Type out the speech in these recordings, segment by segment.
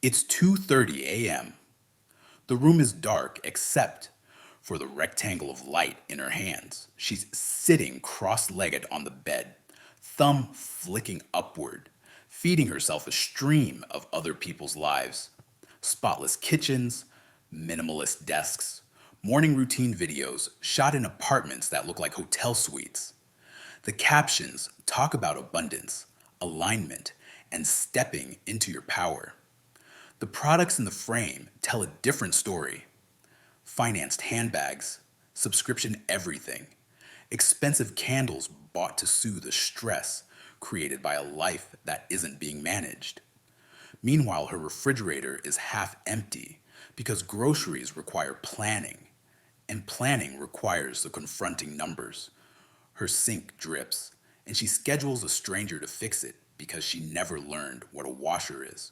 It's 2:30 a.m. The room is dark except for the rectangle of light in her hands. She's sitting cross-legged on the bed, thumb flicking upward, feeding herself a stream of other people's lives. Spotless kitchens, minimalist desks, morning routine videos shot in apartments that look like hotel suites. The captions talk about abundance, alignment, and stepping into your power. The products in the frame tell a different story. Financed handbags, subscription everything, expensive candles bought to soothe the stress created by a life that isn't being managed. Meanwhile, her refrigerator is half empty because groceries require planning, and planning requires the confronting numbers. Her sink drips, and she schedules a stranger to fix it because she never learned what a washer is,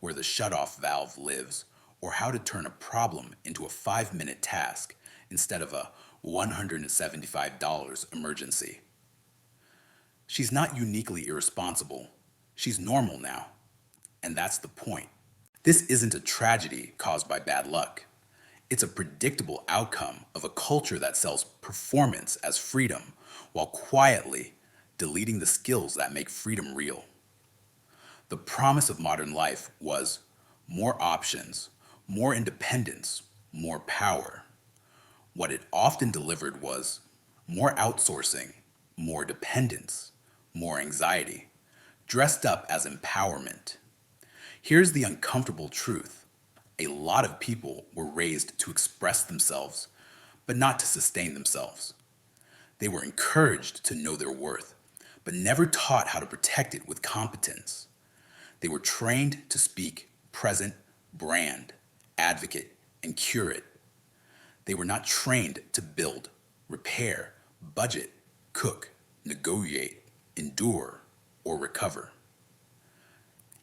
where the shutoff valve lives, or how to turn a problem into a 5-minute task instead of a $175 emergency. She's not uniquely irresponsible. She's normal now. And that's the point. This isn't a tragedy caused by bad luck. It's a predictable outcome of a culture that sells performance as freedom while quietly deleting the skills that make freedom real. The promise of modern life was more options, more independence, more power. What it often delivered was more outsourcing, more dependence, more anxiety, dressed up as empowerment. Here's the uncomfortable truth. A lot of people were raised to express themselves, but not to sustain themselves. They were encouraged to know their worth, but never taught how to protect it with competence. They were trained to speak present, brand, advocate, and curate. They were not trained to build, repair, budget, cook, negotiate, endure, or recover.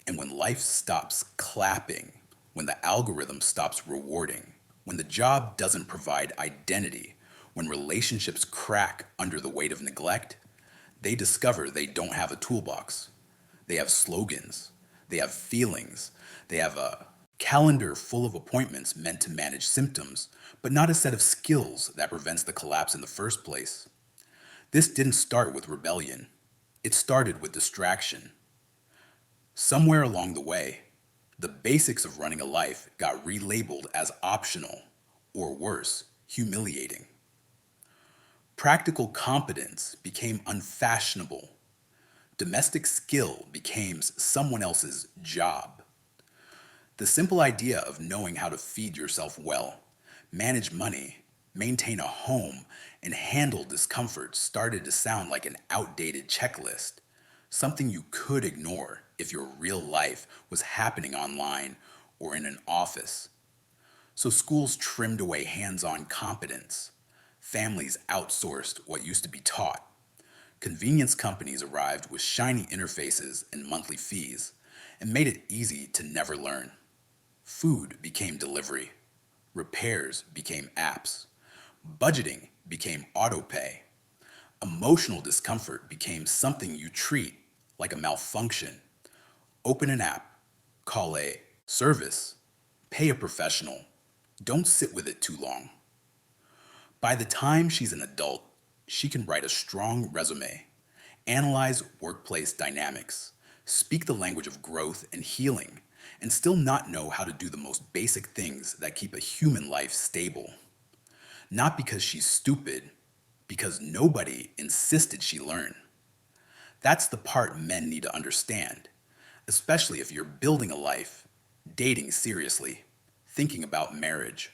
And when life stops clapping, when the algorithm stops rewarding, when the job doesn't provide identity, when relationships crack under the weight of neglect, they discover they don't have a toolbox. They have slogans. They have feelings. They have a calendar full of appointments meant to manage symptoms, but not a set of skills that prevents the collapse in the first place. This didn't start with rebellion. It started with distraction. Somewhere along the way, the basics of running a life got relabeled as optional, or worse, humiliating. Practical competence became unfashionable. Domestic skill became someone else's job. The simple idea of knowing how to feed yourself well, manage money, maintain a home, and handle discomfort started to sound like an outdated checklist, something you could ignore if your real life was happening online or in an office. So schools trimmed away hands-on competence. Families outsourced what used to be taught. Convenience companies arrived with shiny interfaces and monthly fees and made it easy to never learn. Food became delivery. Repairs became apps. Budgeting became autopay. Emotional discomfort became something you treat like a malfunction. Open an app, call a service, pay a professional. Don't sit with it too long. By the time she's an adult, she can write a strong resume, analyze workplace dynamics, speak the language of growth and healing, and still not know how to do the most basic things that keep a human life stable. Not because she's stupid, because nobody insisted she learn. That's the part men need to understand, especially if you're building a life, dating seriously, thinking about marriage,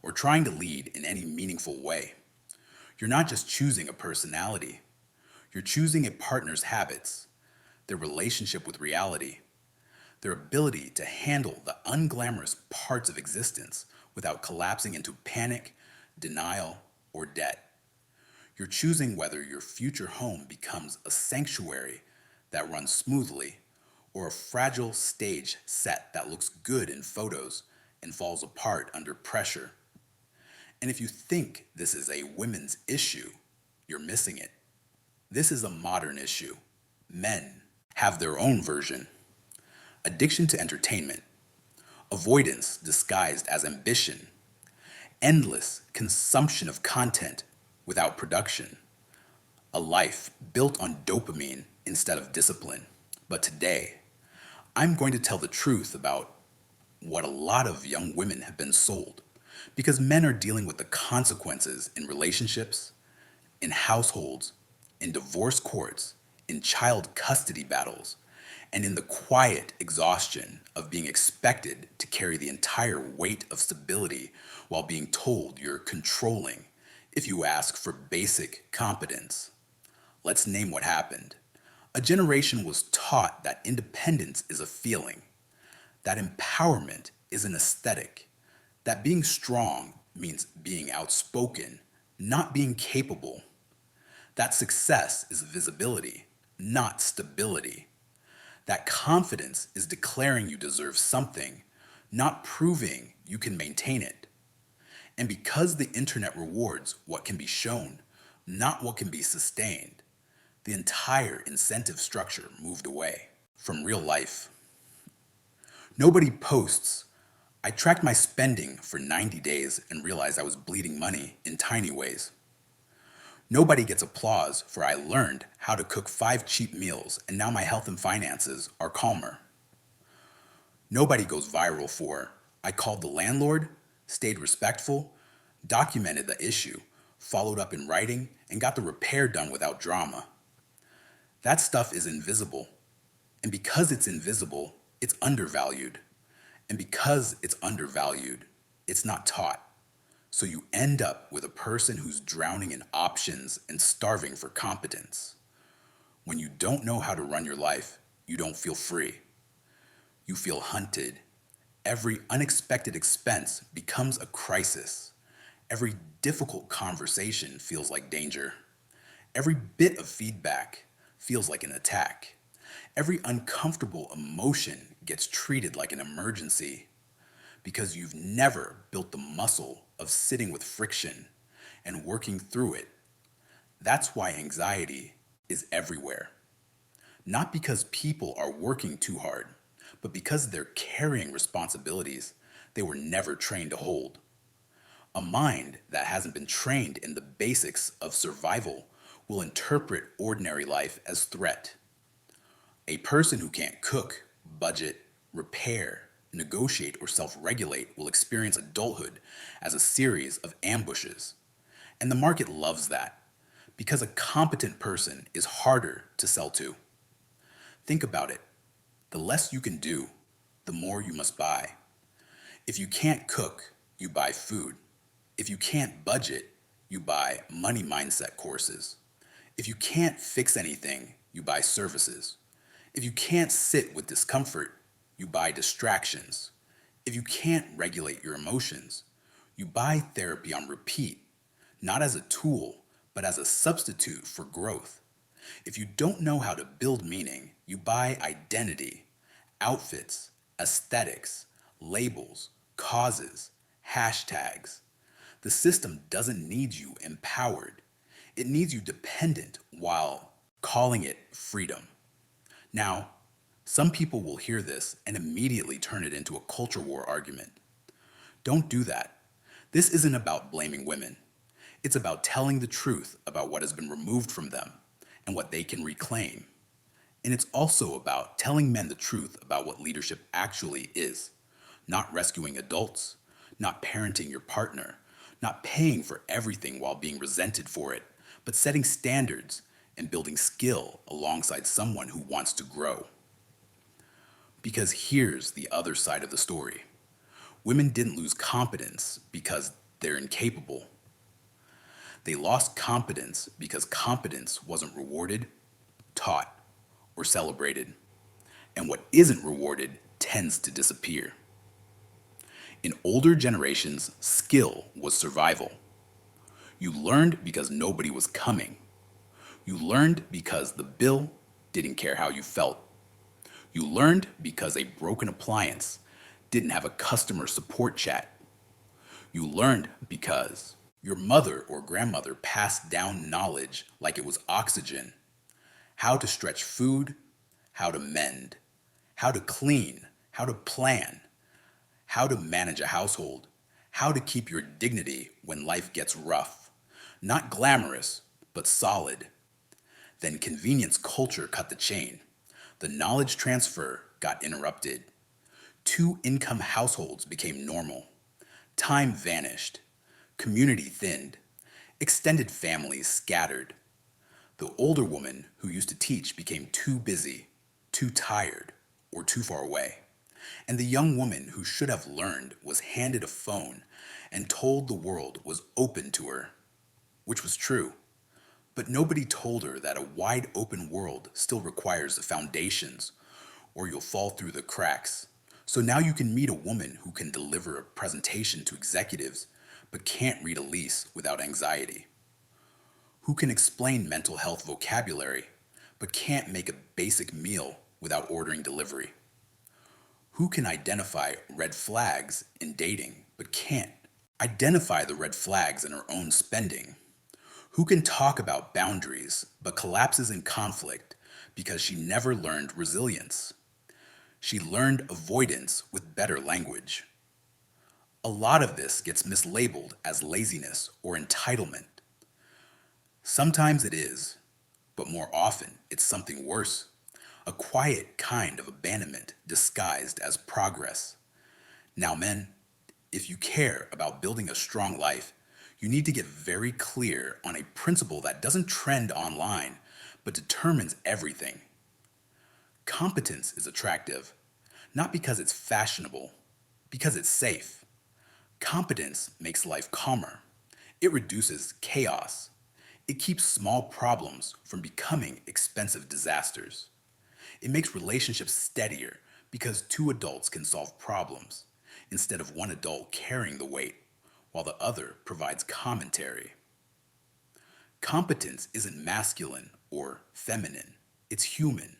or trying to lead in any meaningful way. You're not just choosing a personality, you're choosing a partner's habits, their relationship with reality, their ability to handle the unglamorous parts of existence without collapsing into panic, denial, or debt. You're choosing whether your future home becomes a sanctuary that runs smoothly or a fragile stage set that looks good in photos and falls apart under pressure. And if you think this is a women's issue, you're missing it. This is a modern issue. Men have their own version. Addiction to entertainment. avoidance disguised as ambition, endless consumption of content without production, a life built on dopamine instead of discipline. But today, I'm going to tell the truth about what a lot of young women have been sold. Because men are dealing with the consequences in relationships, in households, in divorce courts, in child custody battles, and in the quiet exhaustion of being expected to carry the entire weight of stability while being told you're controlling if you ask for basic competence. Let's name what happened. A generation was taught that independence is a feeling, that empowerment is an aesthetic, that being strong means being outspoken, not being capable, that success is visibility, not stability, that confidence is declaring you deserve something, not proving you can maintain it. And because the internet rewards what can be shown, not what can be sustained, the entire incentive structure moved away from real life. Nobody posts, "I tracked my spending for 90 days and realized I was bleeding money in tiny ways." Nobody gets applause for "I learned how to cook 5 cheap meals and now my health and finances are calmer." Nobody goes viral for "I called the landlord, stayed respectful, documented the issue, followed up in writing, and got the repair done without drama." That stuff is invisible. And because it's invisible, it's undervalued. And because it's undervalued, it's not taught. So you end up with a person who's drowning in options and starving for competence. When you don't know how to run your life, you don't feel free. You feel hunted. Every unexpected expense becomes a crisis. Every difficult conversation feels like danger. Every bit of feedback feels like an attack. Every uncomfortable emotion gets treated like an emergency because you've never built the muscle of sitting with friction and working through it. That's why anxiety is everywhere. Not because people are working too hard, but because they're carrying responsibilities they were never trained to hold. A mind that hasn't been trained in the basics of survival will interpret ordinary life as threat. A person who can't cook, budget, repair, negotiate, or self regulate will experience adulthood as a series of ambushes. And the market loves that because a competent person is harder to sell to. Think about it. The less you can do, the more you must buy. If you can't cook, you buy food. If you can't budget, you buy money mindset courses. If you can't fix anything, you buy services. If you can't sit with discomfort, you buy distractions. If you can't regulate your emotions, you buy therapy on repeat, not as a tool, but as a substitute for growth. If you don't know how to build meaning, you buy identity, outfits, aesthetics, labels, causes, hashtags. The system doesn't need you empowered. It needs you dependent while calling it freedom. Now, some people will hear this and immediately turn it into a culture war argument. Don't do that. This isn't about blaming women. It's about telling the truth about what has been removed from them and what they can reclaim. And it's also about telling men the truth about what leadership actually is. Not rescuing adults, not parenting your partner, not paying for everything while being resented for it, but setting standards and building skill alongside someone who wants to grow. Because here's the other side of the story. Women didn't lose competence because they're incapable. They lost competence because competence wasn't rewarded, taught, or celebrated. And what isn't rewarded tends to disappear. In older generations, skill was survival. You learned because nobody was coming. You learned because the bill didn't care how you felt. You learned because a broken appliance didn't have a customer support chat. You learned because your mother or grandmother passed down knowledge like it was oxygen. How to stretch food, how to mend, how to clean, how to plan, how to manage a household, how to keep your dignity when life gets rough. Not glamorous, but solid. Then convenience culture cut the chain. The knowledge transfer got interrupted. Two-income households became normal. Time vanished. Community thinned. Extended families scattered. The older woman who used to teach became too busy, too tired, or too far away. And the young woman who should have learned was handed a phone and told the world was open to her, which was true. But nobody told her that a wide open world still requires the foundations, or you'll fall through the cracks. So now you can meet a woman who can deliver a presentation to executives, but can't read a lease without anxiety. Who can explain mental health vocabulary, but can't make a basic meal without ordering delivery. Who can identify red flags in dating, but can't identify the red flags in her own spending. Who can talk about boundaries, but collapses in conflict because she never learned resilience. She learned avoidance with better language. A lot of this gets mislabeled as laziness or entitlement. Sometimes it is, but more often it's something worse. A quiet kind of abandonment disguised as progress. Now, men, if you care about building a strong life, you need to get very clear on a principle that doesn't trend online, but determines everything. Competence is attractive, not because it's fashionable, because it's safe. Competence makes life calmer. It reduces chaos. It keeps small problems from becoming expensive disasters. It makes relationships steadier because two adults can solve problems instead of one adult carrying the weight while the other provides commentary. Competence isn't masculine or feminine, it's human.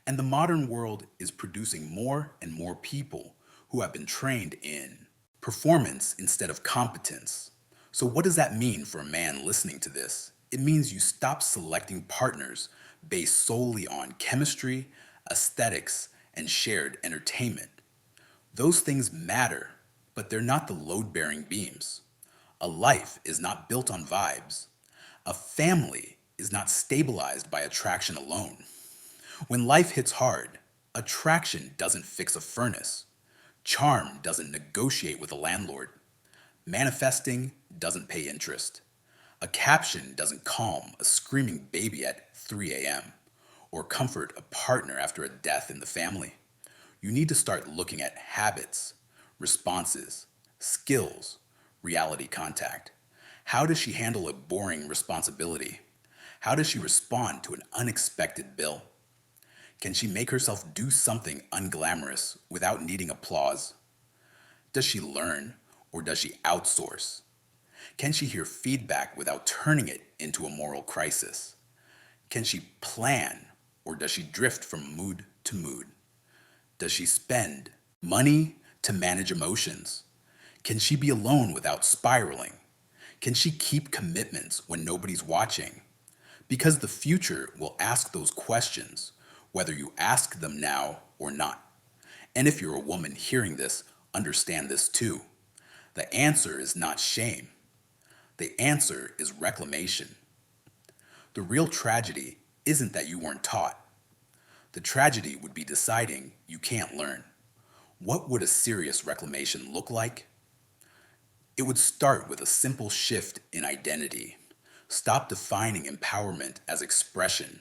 And the modern world is producing more and more people who have been trained in performance instead of competence. So, what does that mean for a man listening to this? It means you stop selecting partners based solely on chemistry, aesthetics, and shared entertainment. Those things matter, but they're not the load bearing beams. A life is not built on vibes. A family is not stabilized by attraction alone. When life hits hard, attraction doesn't fix a furnace. Charm doesn't negotiate with a landlord. Manifesting doesn't pay interest. A caption doesn't calm a screaming baby at 3 a.m. or comfort a partner after a death in the family. You need to start looking at habits, responses, skills, reality contact. How does she handle a boring responsibility? How does she respond to an unexpected bill? Can she make herself do something unglamorous without needing applause? Does she learn or does she outsource? Can she hear feedback without turning it into a moral crisis? Can she plan or does she drift from mood to mood? Does she spend money to manage emotions? Can she be alone without spiraling? Can she keep commitments when nobody's watching? Because the future will ask those questions, whether you ask them now or not. And if you're a woman hearing this, understand this too. The answer is not shame. The answer is reclamation. The real tragedy isn't that you weren't taught. The tragedy would be deciding you can't learn. What would a serious reclamation look like? It would start with a simple shift in identity. Stop defining empowerment as expression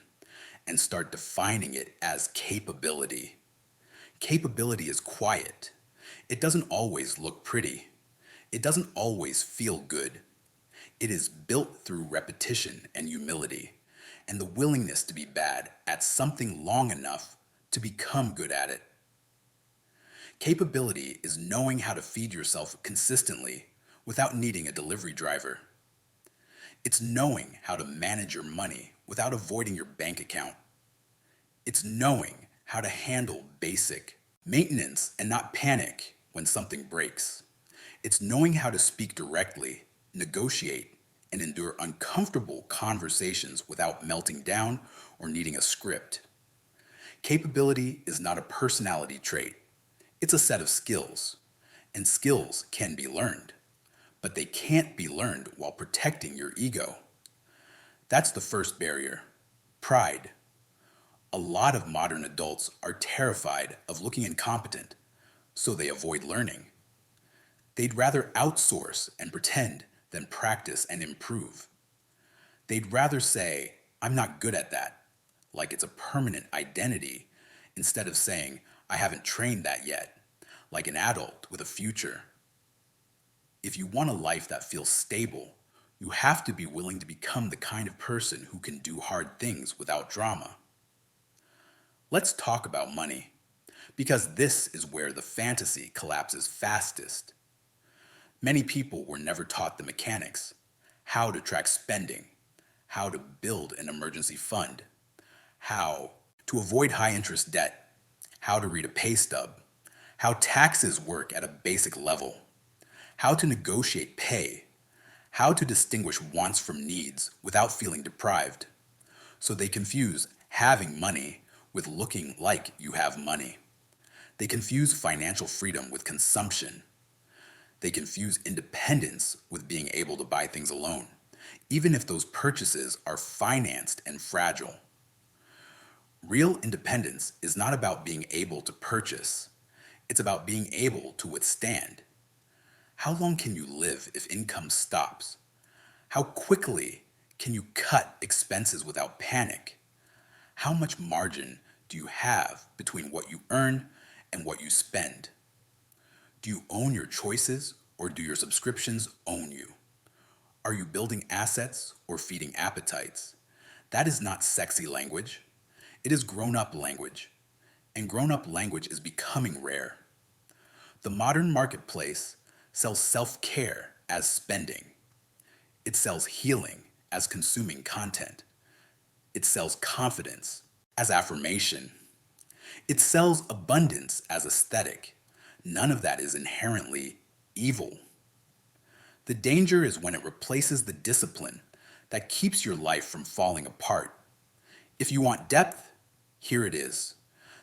and start defining it as capability. Capability is quiet. It doesn't always look pretty. It doesn't always feel good. It is built through repetition and humility, and the willingness to be bad at something long enough to become good at it. Capability is knowing how to feed yourself consistently without needing a delivery driver. It's knowing how to manage your money without avoiding your bank account. It's knowing how to handle basic maintenance and not panic when something breaks. It's knowing how to speak directly, negotiate, and endure uncomfortable conversations without melting down or needing a script. Capability is not a personality trait. It's a set of skills. And skills can be learned, but they can't be learned while protecting your ego. That's the first barrier: pride. A lot of modern adults are terrified of looking incompetent, so they avoid learning. They'd rather outsource and pretend than practice and improve. They'd rather say, I'm not good at that, like it's a permanent identity, instead of saying, I haven't trained that yet, like an adult with a future. If you want a life that feels stable, you have to be willing to become the kind of person who can do hard things without drama. Let's talk about money, because this is where the fantasy collapses fastest. Many people were never taught the mechanics: how to track spending, how to build an emergency fund, how to avoid high interest debt, how to read a pay stub, how taxes work at a basic level, how to negotiate pay, how to distinguish wants from needs without feeling deprived. So they confuse having money with looking like you have money. They confuse financial freedom with consumption. They confuse independence with being able to buy things alone, even if those purchases are financed and fragile. Real independence is not about being able to purchase, it's about being able to withstand. How long can you live if income stops? How quickly can you cut expenses without panic? How much margin do you have between what you earn and what you spend? Do you own your choices, or do your subscriptions own you? Are you building assets or feeding appetites? That is not sexy language. It is grown up language. And grown up language is becoming rare. The modern marketplace sells self care as spending. It sells healing as consuming content. It sells confidence as affirmation. It sells abundance as aesthetic. None of that is inherently evil. The danger is when it replaces the discipline that keeps your life from falling apart. If you want depth, here it is.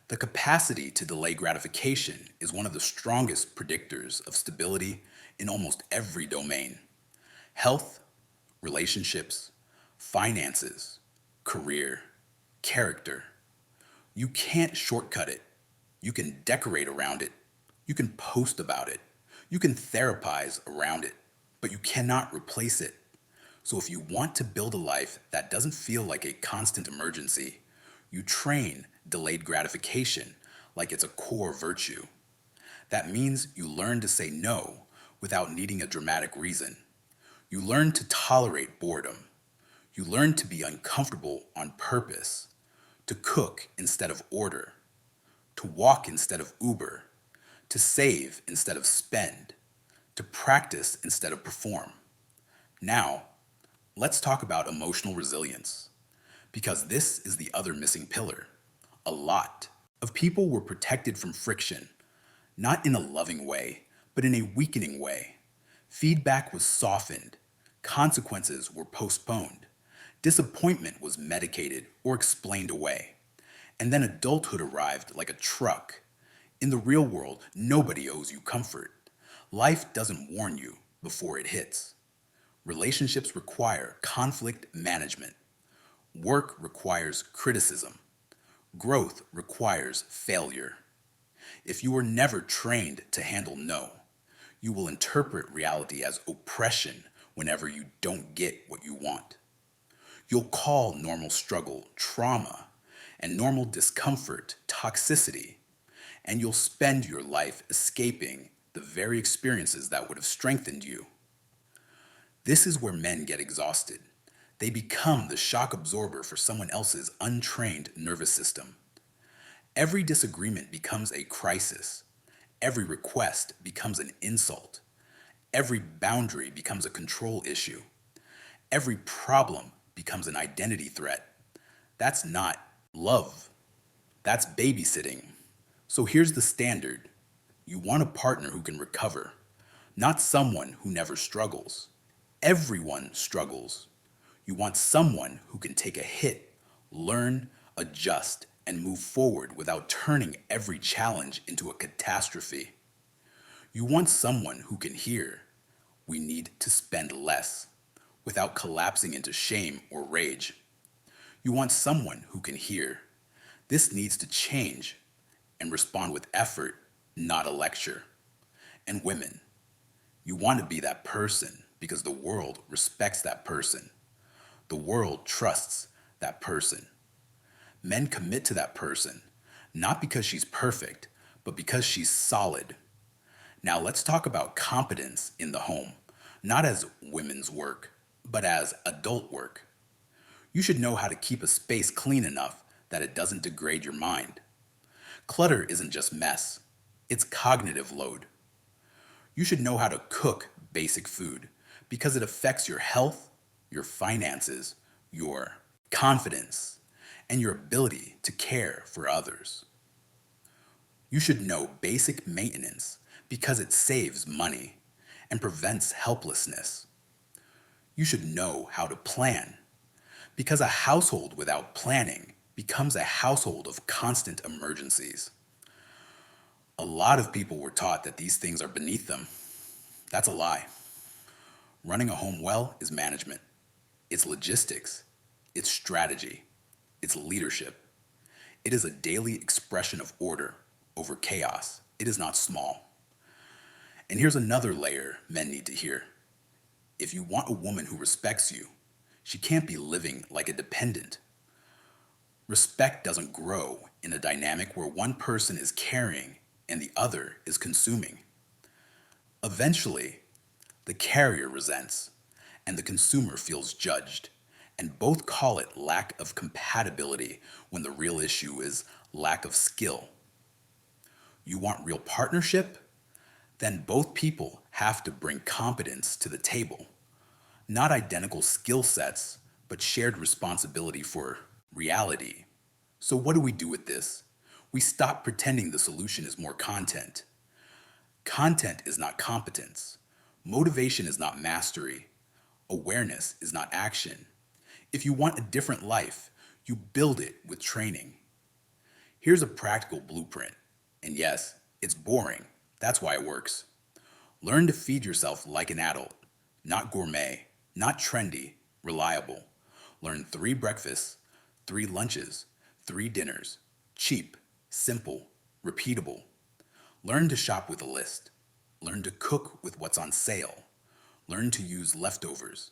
The capacity to delay gratification is one of the strongest predictors of stability in almost every domain: health, relationships, finances, career, character. You can't shortcut it. You can decorate around it. You can post about it. You can therapize around it, but you cannot replace it. So if you want to build a life that doesn't feel like a constant emergency, you train delayed gratification like it's a core virtue. That means you learn to say no without needing a dramatic reason. You learn to tolerate boredom. You learn to be uncomfortable on purpose, to cook instead of order, to walk instead of Uber, to save instead of spend, to practice instead of perform. Now, let's talk about emotional resilience, because this is the other missing pillar. A lot of people were protected from friction, not in a loving way, but in a weakening way. Feedback was softened, consequences were postponed, disappointment was medicated or explained away. And then adulthood arrived like a truck. In the real world, nobody owes you comfort. Life doesn't warn you before it hits. Relationships require conflict management. Work requires criticism. Growth requires failure. If you were never trained to handle no, you will interpret reality as oppression whenever you don't get what you want. You'll call normal struggle trauma and normal discomfort toxicity, and you'll spend your life escaping the very experiences that would have strengthened you. This is where men get exhausted. They become the shock absorber for someone else's untrained nervous system. Every disagreement becomes a crisis. Every request becomes an insult. Every boundary becomes a control issue. Every problem becomes an identity threat. That's not love. That's babysitting. So here's the standard. You want a partner who can recover, not someone who never struggles. Everyone struggles. You want someone who can take a hit, learn, adjust, and move forward without turning every challenge into a catastrophe. You want someone who can hear, we need to spend less, without collapsing into shame or rage. You want someone who can hear, this needs to change, and respond with effort, not a lecture. And women, you want to be that person because the world respects that person. The world trusts that person. Men commit to that person, not because she's perfect, but because she's solid. Now let's talk about competence in the home, not as women's work, but as adult work. You should know how to keep a space clean enough that it doesn't degrade your mind. Clutter isn't just mess, it's cognitive load. You should know how to cook basic food because it affects your health, your finances, your confidence, and your ability to care for others. You should know basic maintenance because it saves money and prevents helplessness. You should know how to plan because a household without planning becomes a household of constant emergencies. A lot of people were taught that these things are beneath them. That's a lie. Running a home well is management. It's logistics. It's strategy. It's leadership. It is a daily expression of order over chaos. It is not small. And here's another layer men need to hear. If you want a woman who respects you, she can't be living like a dependent. Respect doesn't grow in a dynamic where one person is carrying and the other is consuming. Eventually, the carrier resents and the consumer feels judged, and both call it lack of compatibility when the real issue is lack of skill. You want real partnership? Then both people have to bring competence to the table. Not identical skill sets, but shared responsibility for reality. So, what do we do with this? We stop pretending the solution is more content. Content is not competence. Motivation is not mastery. Awareness is not action. If you want a different life, you build it with training. Here's a practical blueprint. And yes, it's boring. That's why it works. Learn to feed yourself like an adult, not gourmet, not trendy, reliable. Learn 3 breakfasts, 3 lunches, 3 dinners. Cheap, simple, repeatable. Learn to shop with a list. Learn to cook with what's on sale. Learn to use leftovers.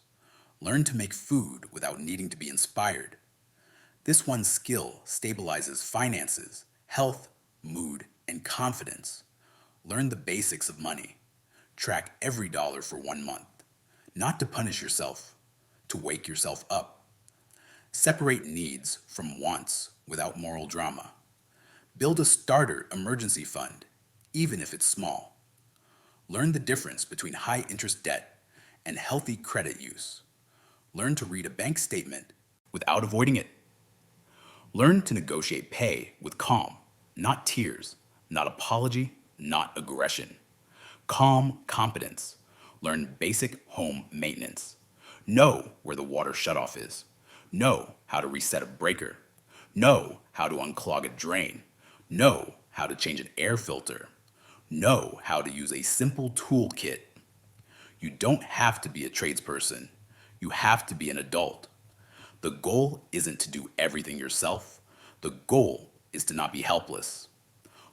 Learn to make food without needing to be inspired. This one skill stabilizes finances, health, mood, and confidence. Learn the basics of money. Track every dollar for 1 month. Not to punish yourself, to wake yourself up. Separate needs from wants without moral drama. Build a starter emergency fund, even if it's small. Learn the difference between high interest debt and healthy credit use. Learn to read a bank statement without avoiding it. Learn to negotiate pay with calm, not tears, not apology, not aggression. Calm competence. Learn basic home maintenance. Know where the water shutoff is. Know how to reset a breaker. Know how to unclog a drain. Know how to change an air filter. Know how to use a simple toolkit. You don't have to be a tradesperson. You have to be an adult. The goal isn't to do everything yourself. The goal is to not be helpless.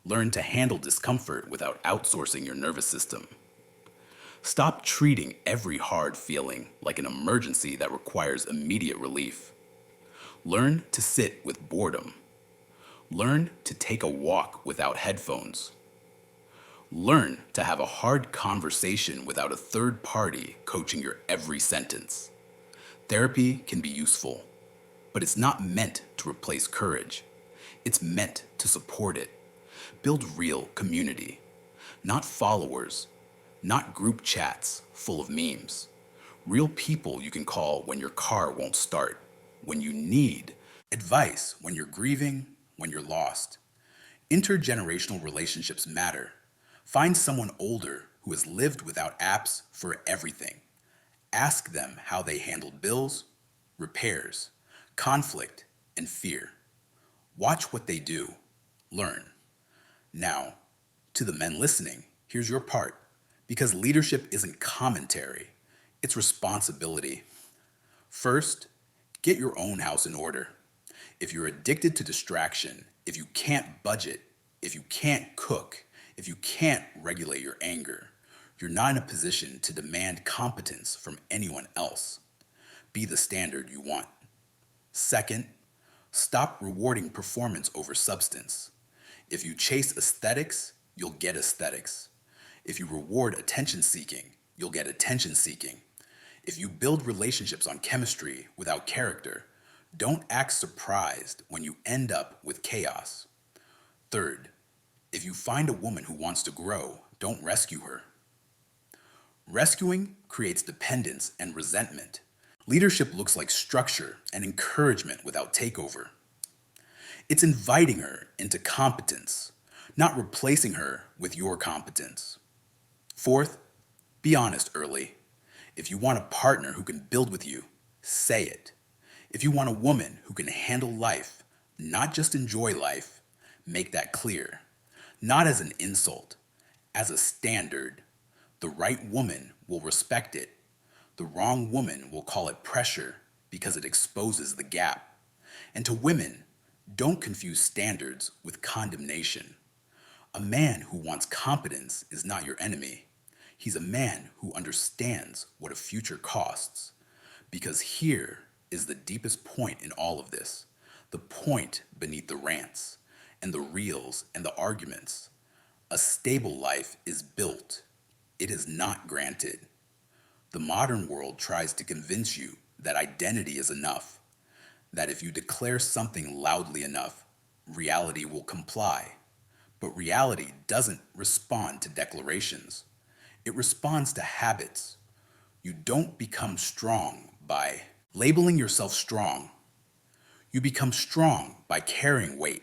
Learn to handle discomfort without outsourcing your nervous system. Stop treating every hard feeling like an emergency that requires immediate relief. Learn to sit with boredom. Learn to take a walk without headphones. Learn to have a hard conversation without a third party coaching your every sentence. Therapy can be useful, but it's not meant to replace courage. It's meant to support it. Build real community, not followers, not group chats full of memes. Real people you can call when your car won't start, when you need advice, when you're grieving, when you're lost. Intergenerational relationships matter. Find someone older who has lived without apps for everything. Ask them how they handled bills, repairs, conflict, and fear. Watch what they do. Learn. Now, to the men listening, Here's your part. Because leadership isn't commentary, it's responsibility. First, get your own house in order. If you're addicted to distraction, if you can't budget, if you can't cook, if you can't regulate your anger, you're not in a position to demand competence from anyone else. Be the standard you want. Second, stop rewarding performance over substance. If you chase aesthetics, you'll get aesthetics. If you reward attention seeking, you'll get attention seeking. If you build relationships on chemistry without character, don't act surprised when you end up with chaos. Third, if you find a woman who wants to grow, don't rescue her. Rescuing creates dependence and resentment. Leadership looks like structure and encouragement without takeover. It's inviting her into competence, not replacing her with your competence. Fourth, be honest early. If you want a partner who can build with you, say it. If you want a woman who can handle life, not just enjoy life, make that clear. Not as an insult, as a standard. The right woman will respect it. The wrong woman will call it pressure because it exposes the gap. And to women, don't confuse standards with condemnation. A man who wants competence is not your enemy. He's a man who understands what a future costs. Because here is the deepest point in all of this, the point beneath the rants and the reels and the arguments. A stable life is built. It is not granted. The modern world tries to convince you that identity is enough, that if you declare something loudly enough, reality will comply. But reality doesn't respond to declarations. It responds to habits. You don't become strong by labeling yourself strong. You become strong by carrying weight.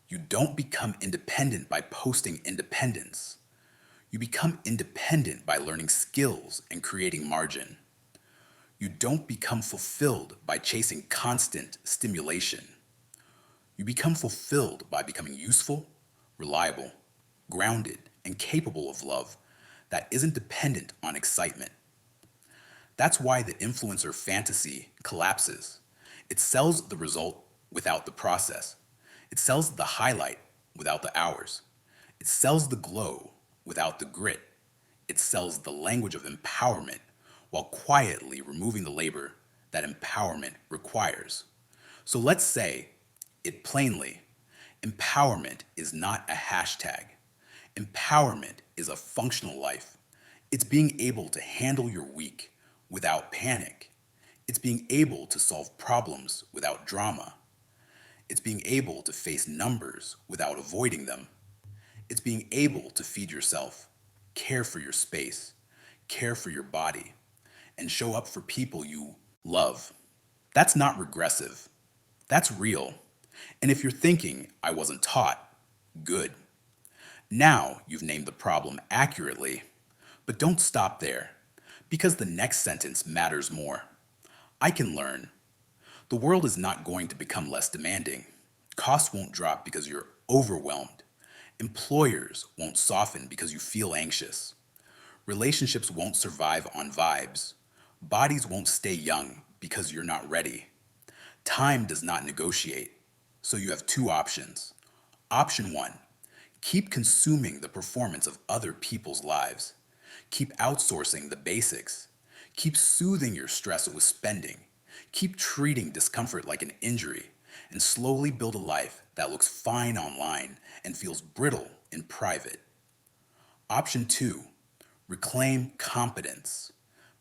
You don't become independent by posting independence. You become independent by learning skills and creating margin. You don't become fulfilled by chasing constant stimulation. You become fulfilled by becoming useful, reliable, grounded, and capable of love that isn't dependent on excitement. That's why the influencer fantasy collapses. It sells the result without the process. It sells the highlight without the hours. It sells the glow without the grit. It sells the language of empowerment while quietly removing the labor that empowerment requires. So let's say it plainly. Empowerment is not a hashtag. Empowerment is a functional life. It's being able to handle your week without panic. It's being able to solve problems without drama. It's being able to face numbers without avoiding them. It's being able to feed yourself, care for your space, care for your body, and show up for people you love. That's not regressive. That's real. And if you're thinking, I wasn't taught, good. Now you've named the problem accurately. But don't stop there, because the next sentence matters more. I can learn. The world is not going to become less demanding. Costs won't drop because you're overwhelmed. Employers won't soften because you feel anxious. Relationships won't survive on vibes. Bodies won't stay young because you're not ready. Time does not negotiate. So you have two options. Option one, keep consuming the performance of other people's lives. Keep outsourcing the basics. Keep soothing your stress with spending. Keep treating discomfort like an injury and slowly build a life that looks fine online and feels brittle in private. Option two, reclaim competence.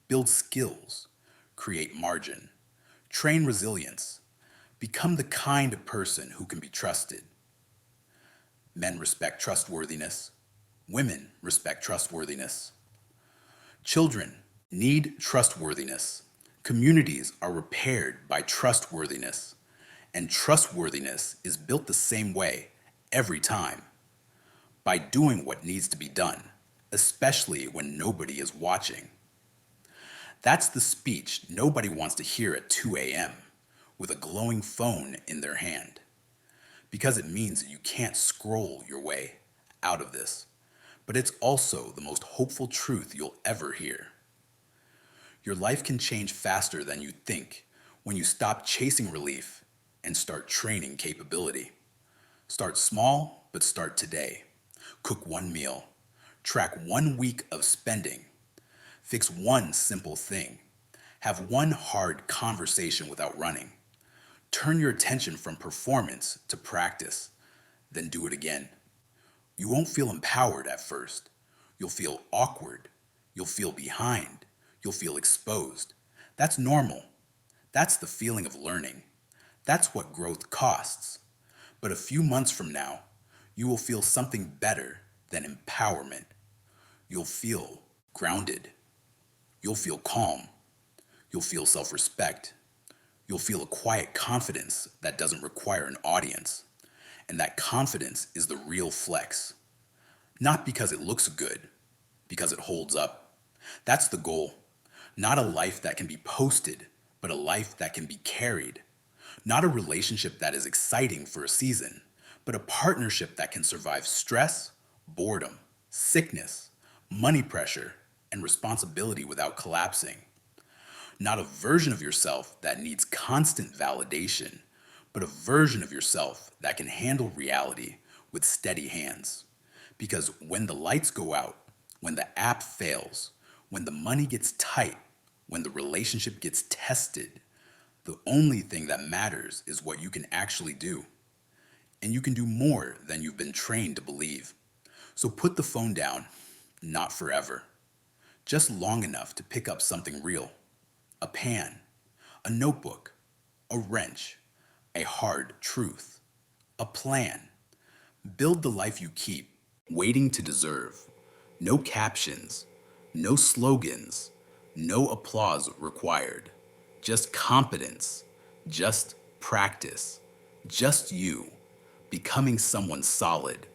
Build skills. Create margin. Train resilience. Become the kind of person who can be trusted. Men respect trustworthiness. Women respect trustworthiness. Children need trustworthiness. Communities are repaired by trustworthiness. And trustworthiness is built the same way every time. By doing what needs to be done, especially when nobody is watching. That's the speech nobody wants to hear at 2 a.m. with a glowing phone in their hand. Because it means that you can't scroll your way out of this. but it's also the most hopeful truth you'll ever hear. Your life can change faster than you think when you stop chasing relief and start training capability. Start small, but start today. Cook one meal. Track 1 week of spending. Fix one simple thing. Have one hard conversation without running. Turn your attention from performance to practice, then do it again. You won't feel empowered at first. You'll feel awkward. You'll feel behind. You'll feel exposed. That's normal. That's the feeling of learning. That's what growth costs. But a few months from now, you will feel something better than empowerment. You'll feel grounded. You'll feel calm. You'll feel self respect. You'll feel a quiet confidence that doesn't require an audience. And that confidence is the real flex. Not because it looks good, because it holds up. That's the goal. Not a life that can be posted, but a life that can be carried. Not a relationship that is exciting for a season, but a partnership that can survive stress, boredom, sickness, money pressure, and responsibility without collapsing. Not a version of yourself that needs constant validation, but a version of yourself that can handle reality with steady hands. Because when the lights go out, when the app fails, when the money gets tight, when the relationship gets tested, the only thing that matters is what you can actually do. And you can do more than you've been trained to believe. So put the phone down, not forever. Just long enough to pick up something real. A pan, a notebook, a wrench, a hard truth, a plan. Build the life you keep waiting to deserve. No captions, no slogans, no applause required. Just competence, just practice, just you, becoming someone solid,